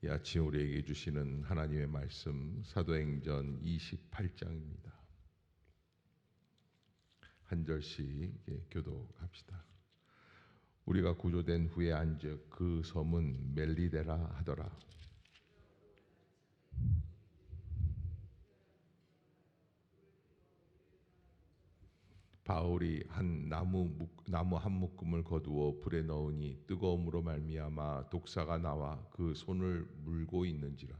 이 아침 우리에게 주시는 하나님의 말씀 사도행전 28장입니다. 한 절씩 교독합시다. 우리가 구조된 후에 안즉 그 섬은 멜리데라 하더라. 바울이 한 나무 한 묶음을 거두어 불에 넣으니 뜨거움으로 말미암아 독사가 나와 그 손을 물고 있는지라.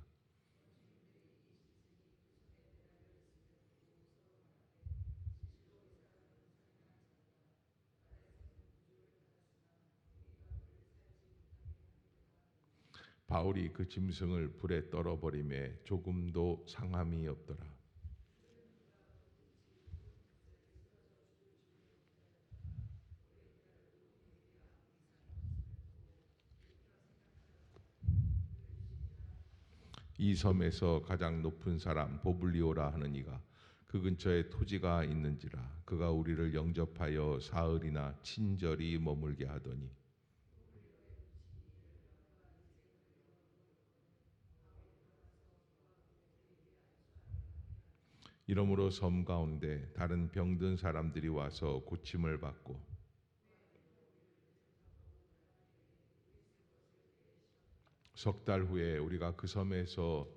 바울이 그 짐승을 불에 떨어버리매 조금도 상함이 없더라. 이 섬에서 가장 높은 사람 보블리오라 하는 이가 그 근처에 토지가 있는지라. 그가 우리를 영접하여 사흘이나 친절히 머물게 하더니 이러므로 섬 가운데 다른 병든 사람들이 와서 고침을 받고 석 달 후에 우리가 그 섬에서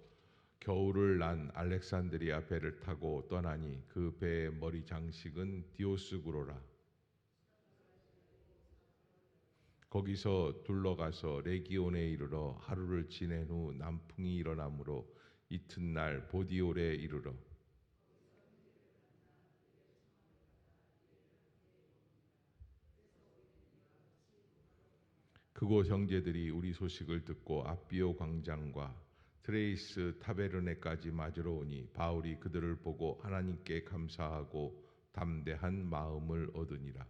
겨울을 난 알렉산드리아 배를 타고 떠나니 그 배의 머리 장식은 디오스구로라. 거기서 둘러가서 레기온에 이르러 하루를 지낸 후 남풍이 일어나므로 이튿날 보디올에 이르러 그곳 형제들이 우리 소식을 듣고 아비오 광장과 트레이스 타베르네까지 맞으러 오니 바울이 그들을 보고 하나님께 감사하고 담대한 마음을 얻으니라.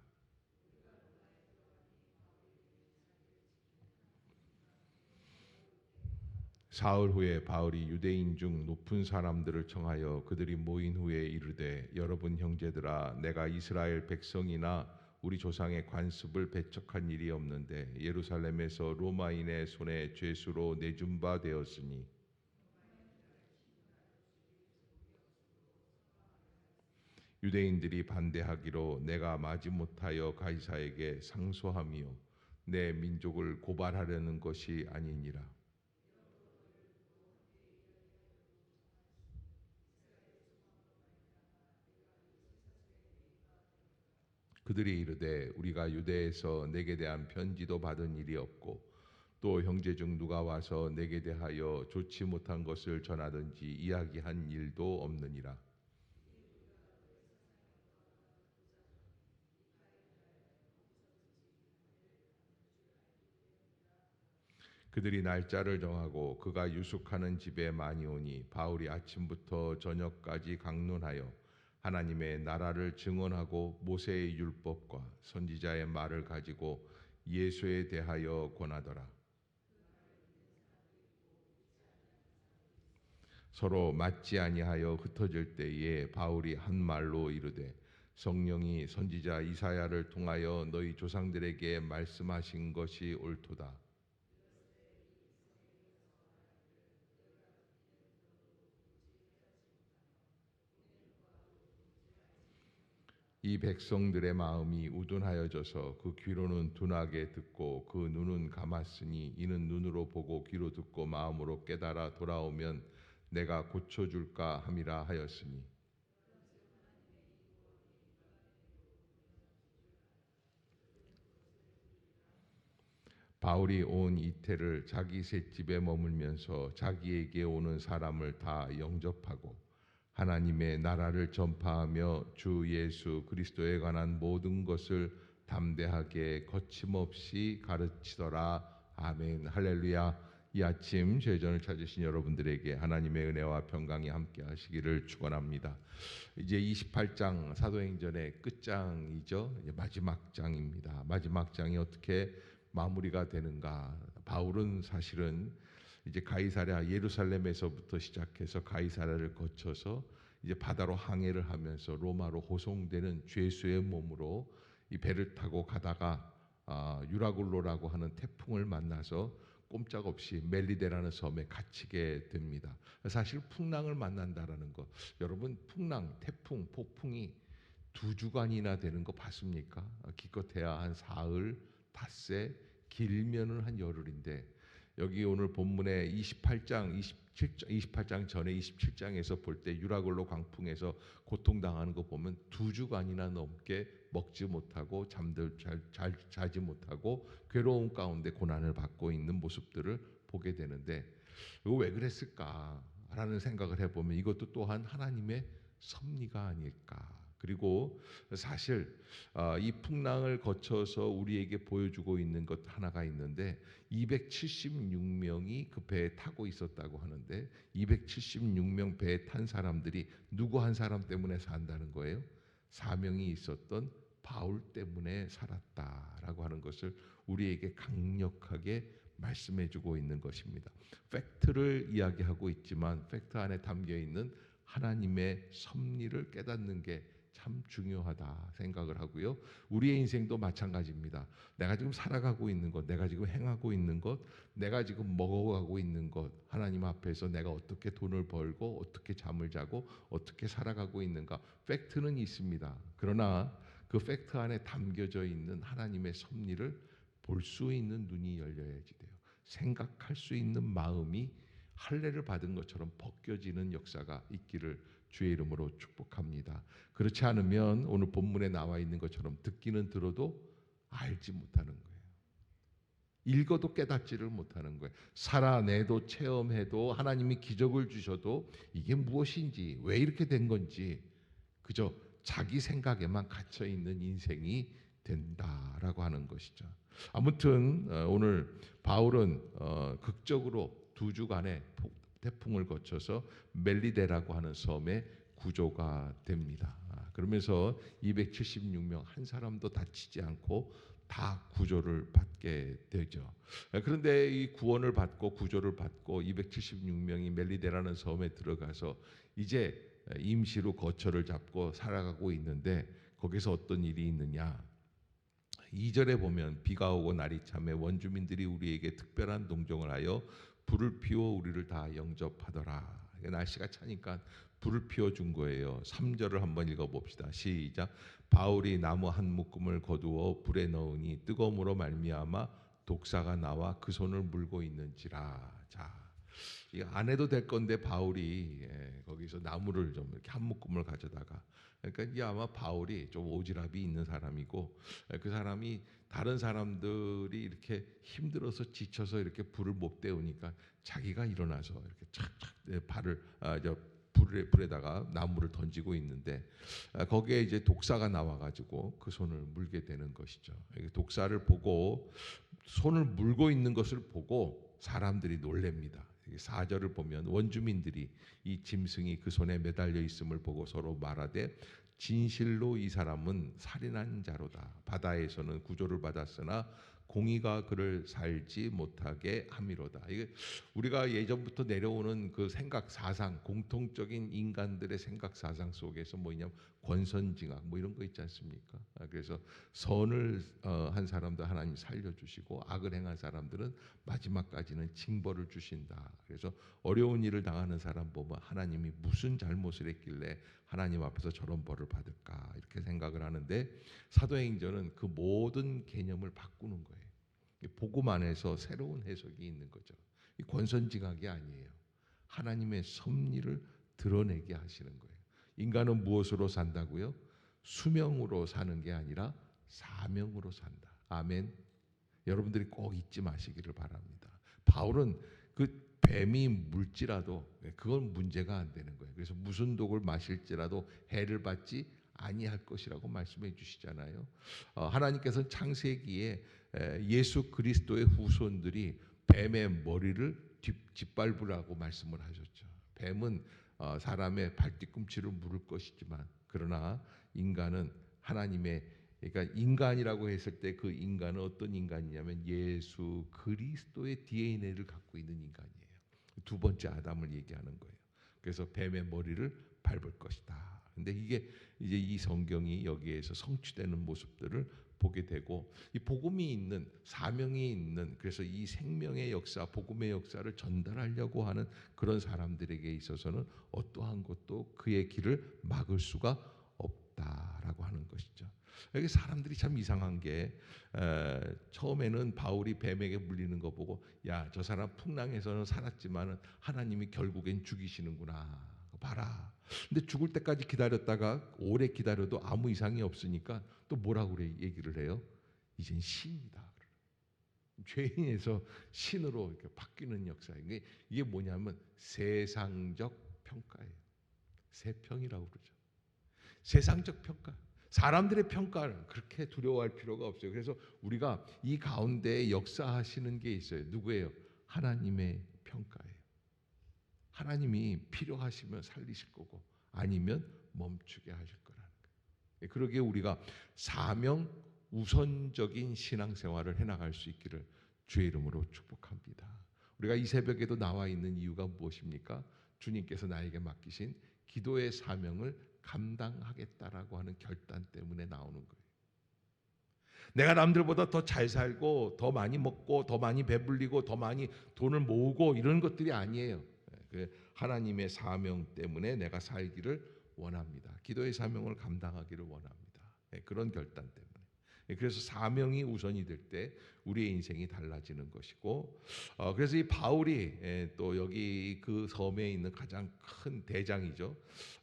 사흘 후에 바울이 유대인 중 높은 사람들을 청하여 그들이 모인 후에 이르되 여러분 형제들아, 내가 이스라엘 백성이나 우리 조상의 관습을 배척한 일이 없는데 예루살렘에서 로마인의 손에 죄수로 내준 바 되었으니 유대인들이 반대하기로 내가 마지못하여 가이사에게 상소함이요 내 민족을 고발하려는 것이 아니니라. 그들이 이르되 우리가 유대에서 내게 대한 편지도 받은 일이 없고 또 형제 중 누가 와서 내게 대하여 좋지 못한 것을 전하든지 이야기한 일도 없느니라. 그들이 날짜를 정하고 그가 유숙하는 집에 많이 오니 바울이 아침부터 저녁까지 강론하여 하나님의 나라를 증언하고 모세의 율법과 선지자의 말을 가지고 예수에 대하여 권하더라. 서로 맞지 아니하여 흩어질 때에 바울이 한 말로 이르되 성령이 선지자 이사야를 통하여 너희 조상들에게 말씀하신 것이 옳도다. 이 백성들의 마음이 우둔하여져서 그 귀로는 둔하게 듣고 그 눈은 감았으니 이는 눈으로 보고 귀로 듣고 마음으로 깨달아 돌아오면 내가 고쳐줄까 함이라 하였으니 바울이 온 이태를 자기 셋집에 머물면서 자기에게 오는 사람을 다 영접하고 하나님의 나라를 전파하며 주 예수 그리스도에 관한 모든 것을 담대하게 거침없이 가르치더라. 아멘. 할렐루야. 이 아침 제전을 찾으신 여러분들에게 하나님의 은혜와 평강이 함께 하시기를 축원합니다. 이제 28장 사도행전의 끝장이죠. 이제 마지막 장입니다. 마지막 장이 어떻게 마무리가 되는가? 바울은 사실은 이제 가이사랴 예루살렘에서부터 시작해서 가이사랴를 거쳐서 이제 바다로 항해를 하면서 로마로 호송되는 죄수의 몸으로 이 배를 타고 가다가 유라굴로라고 하는 태풍을 만나서 꼼짝없이 멜리데라는 섬에 갇히게 됩니다. 사실 풍랑을 만난다라는 거, 여러분 풍랑, 태풍, 폭풍이 두 주간이나 되는 거 봤습니까? 기껏해야 한 사흘, 닷새, 길면은 한 열흘인데 여기 오늘 본문에 28장 전에 27장에서 볼 때 유라굴로 광풍에서 고통당하는 거 보면 두 주간이나 넘게 먹지 못하고 자지 못하고 괴로움 가운데 고난을 받고 있는 모습들을 보게 되는데 이거 왜 그랬을까라는 생각을 해보면 이것도 또한 하나님의 섭리가 아닐까. 그리고 사실 이 풍랑을 거쳐서 우리에게 보여주고 있는 것 하나가 있는데 276명이 그 배에 타고 있었다고 하는데 276명 배에 탄 사람들이 누구 한 사람 때문에 산다는 거예요? 사명이 있었던 바울 때문에 살았다라고 하는 것을 우리에게 강력하게 말씀해주고 있는 것입니다. 팩트를 이야기하고 있지만 팩트 안에 담겨 있는 하나님의 섭리를 깨닫는 게 참 중요하다 생각을 하고요. 우리의 인생도 마찬가지입니다. 내가 지금 살아가고 있는 것, 내가 지금 행하고 있는 것, 내가 지금 먹어가고 있는 것, 하나님 앞에서 내가 어떻게 돈을 벌고 어떻게 잠을 자고 어떻게 살아가고 있는가, 팩트는 있습니다. 그러나 그 팩트 안에 담겨져 있는 하나님의 섭리를 볼 수 있는 눈이 열려야지 돼요. 생각할 수 있는 마음이 할례를 받은 것처럼 벗겨지는 역사가 있기를 주의 이름으로 축복합니다. 그렇지 않으면 오늘 본문에 나와 있는 것처럼 듣기는 들어도 알지 못하는 거예요. 읽어도 깨닫지를 못하는 거예요. 살아내도 체험해도 하나님이 기적을 주셔도 이게 무엇인지 왜 이렇게 된 건지 그저 자기 생각에만 갇혀 있는 인생이 된다라고 하는 것이죠. 아무튼 오늘 바울은 극적으로 두 주간의 태풍을 거쳐서 멜리데라고 하는 섬에 구조가 됩니다. 그러면서 276명 한 사람도 다치지 않고 다 구조를 받게 되죠. 그런데 이 구원을 받고 구조를 받고 276명이 멜리데라는 섬에 들어가서 이제 임시로 거처를 잡고 살아가고 있는데 거기서 어떤 일이 있느냐? 2절에 보면 비가 오고 날이 참에 원주민들이 우리에게 특별한 동정을 하여 불을 피워 우리를 다 영접하더라. 날씨가 차니까 불을 피워준 거예요. 3절을 한번 읽어봅시다. 시작. 바울이 나무 한 묶음을 거두어 불에 넣으니 뜨거움으로 말미암아 독사가 나와 그 손을 물고 있는지라. 자, 이거 안 해도 될 건데 바울이 거기서 나무를 좀 이렇게 한 묶음을 가져다가 그러니까 이게 아마 바울이 좀 오지랖이 있는 사람이고 그 사람이 다른 사람들이 이렇게 힘들어서 지쳐서 이렇게 불을 못 때우니까 자기가 일어나서 이렇게 착착 발을 불에다가 나무를 던지고 있는데 거기에 이제 독사가 나와가지고 그 손을 물게 되는 것이죠. 독사를 보고 손을 물고 있는 것을 보고 사람들이 놀랍니다. 4절을 보면 원주민들이 이 짐승이 그 손에 매달려 있음을 보고 서로 말하되 진실로 이 사람은 살인한 자로다. 바다에서는 구조를 받았으나 공의가 그를 살지 못하게 함이로다. 이게 우리가 예전부터 내려오는 그 생각 사상, 공통적인 인간들의 생각 사상 속에서 뭐냐면 권선징악 뭐 이런 거 있지 않습니까? 그래서 선을 한 사람도 하나님 살려주시고 악을 행한 사람들은 마지막까지는 징벌을 주신다. 그래서 어려운 일을 당하는 사람 보면 하나님이 무슨 잘못을 했길래 하나님 앞에서 저런 벌을 받을까 이렇게 생각을 하는데 사도행전은 그 모든 개념을 바꾸는 거예요. 복음 안에서 새로운 해석이 있는 거죠. 이 권선징악이 아니에요. 하나님의 섭리를 드러내게 하시는 거예요. 인간은 무엇으로 산다고요? 수명으로 사는 게 아니라 사명으로 산다. 아멘. 여러분들이 꼭 잊지 마시기를 바랍니다. 바울은 그 뱀이 물지라도 그건 문제가 안 되는 거예요. 그래서 무슨 독을 마실지라도 해를 받지 아니할 것이라고 말씀해 주시잖아요. 하나님께서는 창세기에 예수 그리스도의 후손들이 뱀의 머리를 짓밟으라고 말씀을 하셨죠. 뱀은 사람의 발뒤꿈치를 물을 것이지만 그러나 인간은 하나님의 그러니까 인간이라고 했을 때 그 인간은 어떤 인간이냐면 예수 그리스도의 DNA를 갖고 있는 인간이에요. 두 번째 아담을 얘기하는 거예요. 그래서 뱀의 머리를 밟을 것이다. 근데 이게 이제 이 성경이 여기에서 성취되는 모습들을 보게 되고, 이 복음이 있는, 사명이 있는, 그래서 이 생명의 역사, 복음의 역사를 전달하려고 하는 그런 사람들에게 있어서는 어떠한 것도 그의 길을 막을 수가 없다라고 하는 것이죠. 여기 사람들이 참 이상한 게, 처음에는 바울이 뱀에게 물리는 거 보고, 야, 저 사람 풍랑에서는 살았지만 하나님이 결국엔 죽이시는구나, 봐라. 근데 죽을 때까지 기다렸다가 오래 기다려도 아무 이상이 없으니까 또 뭐라고 그래 얘기를 해요? 이젠 신이다. 죄인에서 신으로 이렇게 바뀌는 역사예요. 이게 뭐냐면 세상적 평가예요. 세평이라고 그러죠. 세상적 평가. 사람들의 평가를 그렇게 두려워할 필요가 없어요. 그래서 우리가 이 가운데 역사하시는 게 있어요. 누구예요? 하나님의 평가예요. 하나님이 필요하시면 살리실 거고 아니면 멈추게 하실 거라는 거예요. 그러기에 우리가 사명 우선적인 신앙생활을 해나갈 수 있기를 주의 이름으로 축복합니다. 우리가 이 새벽에도 나와 있는 이유가 무엇입니까? 주님께서 나에게 맡기신 기도의 사명을 감당하겠다라고 하는 결단 때문에 나오는 거예요. 내가 남들보다 더 잘 살고 더 많이 먹고 더 많이 배불리고 더 많이 돈을 모으고 이런 것들이 아니에요. 하나님의 사명 때문에 내가 살기를 원합니다. 기도의 사명을 감당하기를 원합니다. 그런 결단 때문에. 그래서 사명이 우선이 될 때 우리의 인생이 달라지는 것이고, 그래서 이 바울이 또 여기 그 섬에 있는 가장 큰 대장이죠.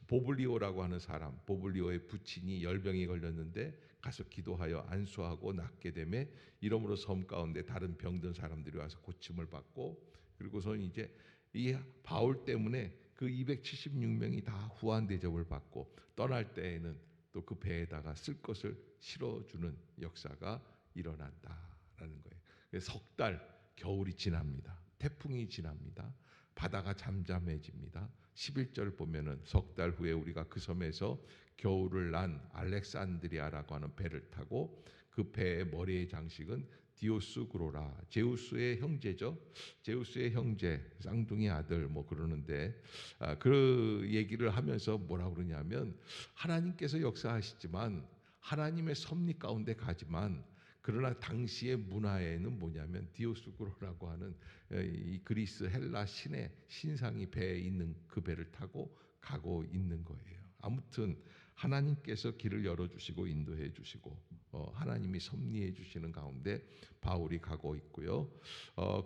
보블리오라고 하는 사람, 보블리오의 부친이 열병이 걸렸는데 가서 기도하여 안수하고 낫게 되매 이러므로 섬 가운데 다른 병든 사람들이 와서 고침을 받고, 그리고선 이제 이 바울 때문에 그 276명이 다 후한 대접을 받고 떠날 때에는 또 그 배에다가 쓸 것을 실어주는 역사가 일어난다라는 거예요. 석 달 겨울이 지납니다. 태풍이 지납니다. 바다가 잠잠해집니다. 11절 보면은 석 달 후에 우리가 그 섬에서 겨울을 난 알렉산드리아라고 하는 배를 타고 그 배의 머리의 장식은 디오스그로라, 제우스의 형제죠. 제우스의 형제, 쌍둥이 아들 뭐 그러는데, 그 얘기를 하면서 뭐라 그러냐면 하나님께서 역사하시지만 하나님의 섭리 가운데 가지만, 그러나 당시의 문화에는 뭐냐면 디오스그로라고 하는 이 그리스 헬라 신의 신상이 배에 있는 그 배를 타고 가고 있는 거예요. 아무튼 하나님께서 길을 열어주시고 인도해 주시고 하나님이 섭리해 주시는 가운데 바울이 가고 있고요.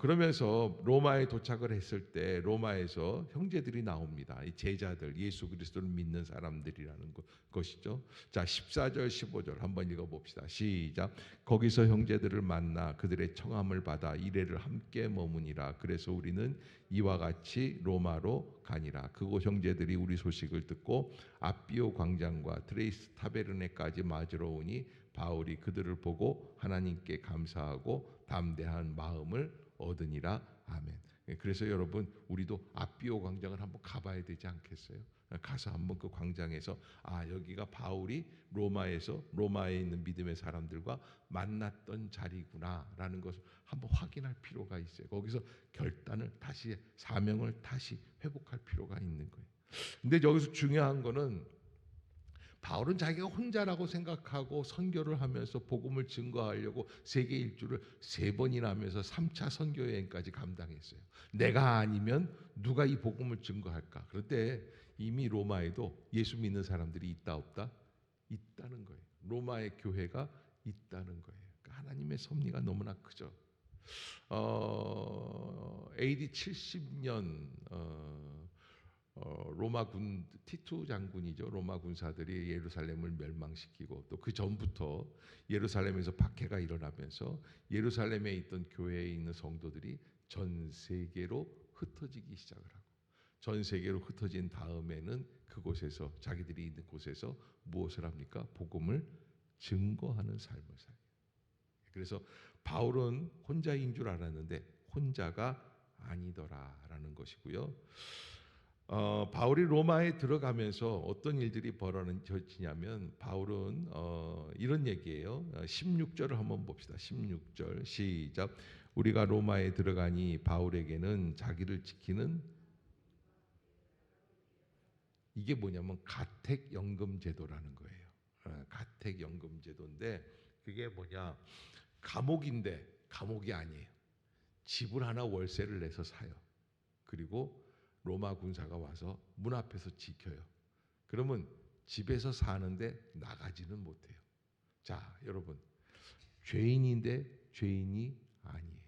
그러면서 로마에 도착을 했을 때 로마에서 형제들이 나옵니다. 이 제자들, 예수 그리스도를 믿는 사람들이라는 것이죠. 자, 14절 15절 한번 읽어봅시다. 시작. 거기서 형제들을 만나 그들의 청함을 받아 이레를 함께 머무니라. 그래서 우리는 이와 같이 로마로 가니라. 그곳 형제들이 우리 소식을 듣고 아비오 광장과 트레이스 타베르네까지 맞으러 오니 바울이 그들을 보고 하나님께 감사하고 담대한 마음을 얻으니라. 아멘. 그래서 여러분, 우리도 아비오 광장을 한번 가봐야 되지 않겠어요? 가서 한번 그 광장에서 여기가 바울이 로마에 있는 믿음의 사람들과 만났던 자리구나라는 것을 한번 확인할 필요가 있어요. 거기서 결단을 다시, 사명을 다시 회복할 필요가 있는 거예요. 근데 여기서 중요한 거는 바울은 자기가 혼자라고 생각하고 선교를 하면서 복음을 증거하려고 세계 일주를 3번이나 하면서 3차 선교 여행까지 감당했어요. 내가 아니면 누가 이 복음을 증거할까? 그런데 이미 로마에도 예수 믿는 사람들이 있다 없다? 있다는 거예요. 로마의 교회가 있다는 거예요. 그러니까 하나님의 섭리가 너무나 크죠. AD 70년 로마군 티투 장군이죠. 로마 군사들이 예루살렘을 멸망시키고 또 그 전부터 예루살렘에서 박해가 일어나면서 예루살렘에 있던 교회에 있는 성도들이 전 세계로 흩어지기 시작을 하고, 전 세계로 흩어진 다음에는 그곳에서, 자기들이 있는 곳에서 무엇을 합니까? 복음을 증거하는 삶을 살아요. 그래서 바울은 혼자인 줄 알았는데 혼자가 아니더라라는 것이고요. 바울이 로마에 들어가면서 어떤 일들이 벌어지냐면, 바울은 이런 얘기예요. 16절을 한번 봅시다. 16절 시작. 우리가 로마에 들어가니 바울에게는 자기를 지키는, 이게 뭐냐면 가택연금 제도라는 거예요. 가택연금 제도인데, 그게 뭐냐? 감옥인데 감옥이 아니에요. 집을 하나 월세를 내서 사요. 그리고 로마 군사가 와서 문 앞에서 지켜요. 그러면 집에서 사는데 나가지는 못해요. 자, 여러분, 죄인인데 죄인이 아니에요.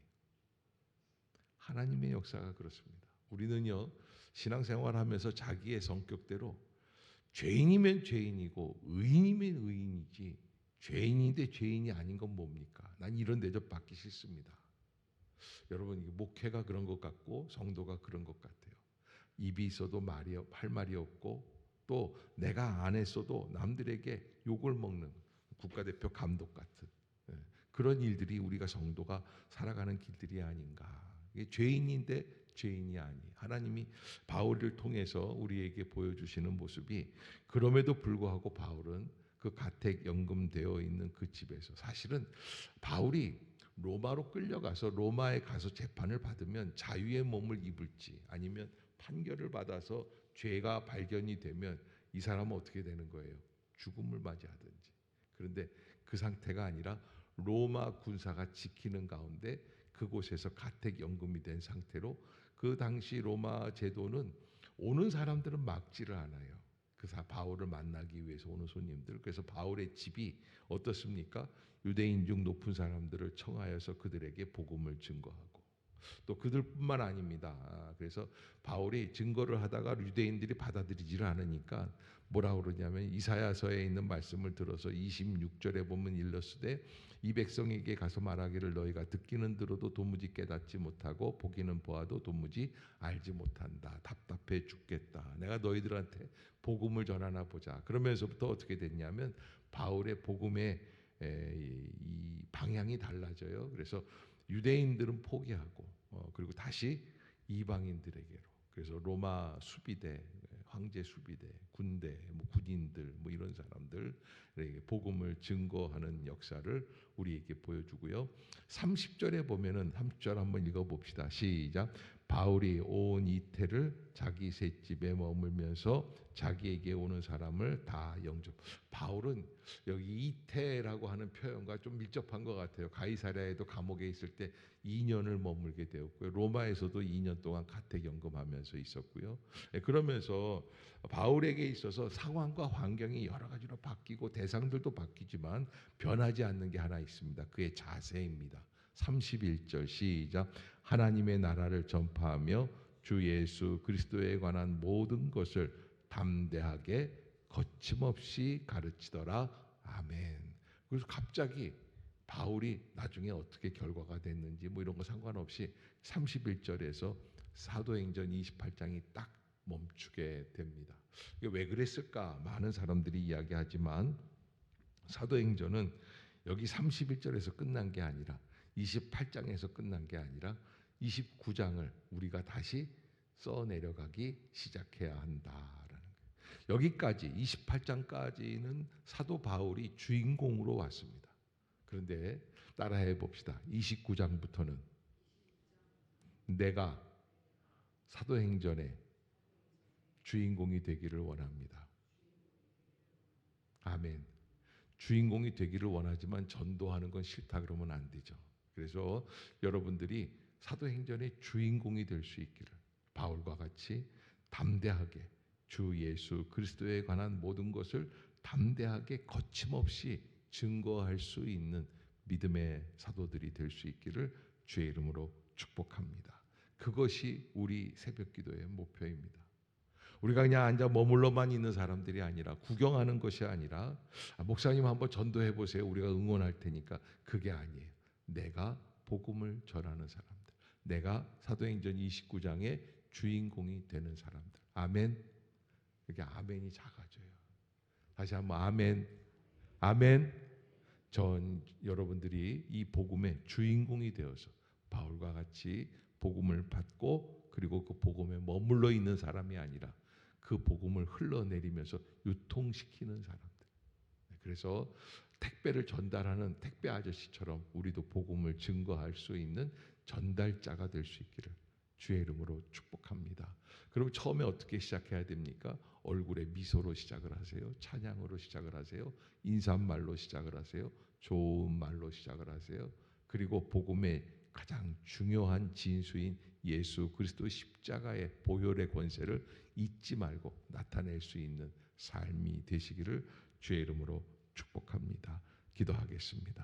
하나님의 역사가 그렇습니다. 우리는요, 신앙생활하면서 자기의 성격대로 죄인이면 죄인이고 의인이면 의인이지, 죄인인데 죄인이 아닌 건 뭡니까? 난 이런 대접 받기 싫습니다. 여러분, 목회가 그런 것 같고 성도가 그런 것 같아요. 입이 있어도 할 말이 없고, 또 내가 안 했어도 남들에게 욕을 먹는 국가대표 감독 같은 그런 일들이 우리가 성도가 살아가는 길들이 아닌가. 이게 죄인인데 죄인이 아니. 하나님이 바울을 통해서 우리에게 보여주시는 모습이, 그럼에도 불구하고 바울은 그 가택 연금되어 있는 그 집에서, 사실은 바울이 로마로 끌려가서 로마에 가서 재판을 받으면 자유의 몸을 입을지, 아니면 판결을 받아서 죄가 발견이 되면 이 사람은 어떻게 되는 거예요? 죽음을 맞이하든지. 그런데 그 상태가 아니라 로마 군사가 지키는 가운데 그곳에서 가택연금이 된 상태로, 그 당시 로마 제도는 오는 사람들은 막지를 않아요. 바울을 만나기 위해서 오는 손님들. 그래서 바울의 집이 어떻습니까? 유대인 중 높은 사람들을 청하여서 그들에게 복음을 증거하고, 또 그들뿐만 아닙니다. 그래서 바울이 증거를 하다가 유대인들이 받아들이지를 않으니까 뭐라 그러냐면, 이사야서에 있는 말씀을 들어서 26절에 보면 일렀으되 이 백성에게 가서 말하기를 너희가 듣기는 들어도 도무지 깨닫지 못하고 보기는 보아도 도무지 알지 못한다. 답답해 죽겠다. 내가 너희들한테 복음을 전하나 보자. 그러면서부터 어떻게 됐냐면 바울의 복음의 이 방향이 달라져요. 그래서 유대인들은 포기하고 그리고 다시 이방인들에게로, 그래서 로마 수비대, 황제 수비대, 군대, 군인들 이런 사람들에게 복음을 증거하는 역사를 우리에게 보여주고요. 30절에 보면은 30절 한번 읽어봅시다. 시작. 바울이 온 이태를 자기 셋집에 머물면서 자기에게 오는 사람을 다 영접. 바울은 여기 이태라고 하는 표현과 좀 밀접한 것 같아요. 가이사랴에도 감옥에 있을 때 2년을 머물게 되었고요. 로마에서도 2년 동안 가택연금하면서 있었고요. 그러면서 바울에게 있어서 상황과 환경이 여러 가지로 바뀌고 대상들도 바뀌지만 변하지 않는 게 하나 있습니다. 그의 자세입니다. 31절 시작. 하나님의 나라를 전파하며 주 예수 그리스도에 관한 모든 것을 담대하게 거침없이 가르치더라. 아멘. 그래서 갑자기 바울이 나중에 어떻게 결과가 됐는지 이런 거 상관없이 31절에서 사도행전 28장이 딱 멈추게 됩니다. 이게 왜 그랬을까? 많은 사람들이 이야기하지만 사도행전은 여기 31절에서 끝난 게 아니라 28장에서 끝난 게 아니라 29장을 우리가 다시 써 내려가기 시작해야 한다라는 거예요. 여기까지 28장까지는 사도 바울이 주인공으로 왔습니다. 그런데 따라해 봅시다. 29장부터는 내가 사도행전의 주인공이 되기를 원합니다. 아멘. 주인공이 되기를 원하지만 전도하는 건 싫다 그러면 안 되죠. 그래서 여러분들이 사도행전의 주인공이 될 수 있기를, 바울과 같이 담대하게 주 예수 그리스도에 관한 모든 것을 담대하게 거침없이 증거할 수 있는 믿음의 사도들이 될 수 있기를 주의 이름으로 축복합니다. 그것이 우리 새벽기도의 목표입니다. 우리가 그냥 앉아 머물러만 있는 사람들이 아니라, 구경하는 것이 아니라 목사님 한번 전도해 보세요, 우리가 응원할 테니까, 그게 아니에요. 내가 복음을 전하는 사람들, 내가 사도행전 29장의 주인공이 되는 사람들. 아멘. 그게 아멘이 작아져요. 다시 한번 아멘. 아멘. 전 여러분들이 이 복음의 주인공이 되어서 바울과 같이 복음을 받고, 그리고 그 복음에 머물러 있는 사람이 아니라 그 복음을 흘러내리면서 유통시키는 사람들. 그래서 택배를 전달하는 택배 아저씨처럼 우리도 복음을 증거할 수 있는 전달자가 될 수 있기를 주의 이름으로 축복합니다. 그럼 처음에 어떻게 시작해야 됩니까? 얼굴에 미소로 시작을 하세요. 찬양으로 시작을 하세요. 인사말로 시작을 하세요. 좋은 말로 시작을 하세요. 그리고 복음의 가장 중요한 진수인 예수 그리스도 십자가의 보혈의 권세를 잊지 말고 나타낼 수 있는 삶이 되시기를 주의 이름으로 축복합니다. 기도하겠습니다.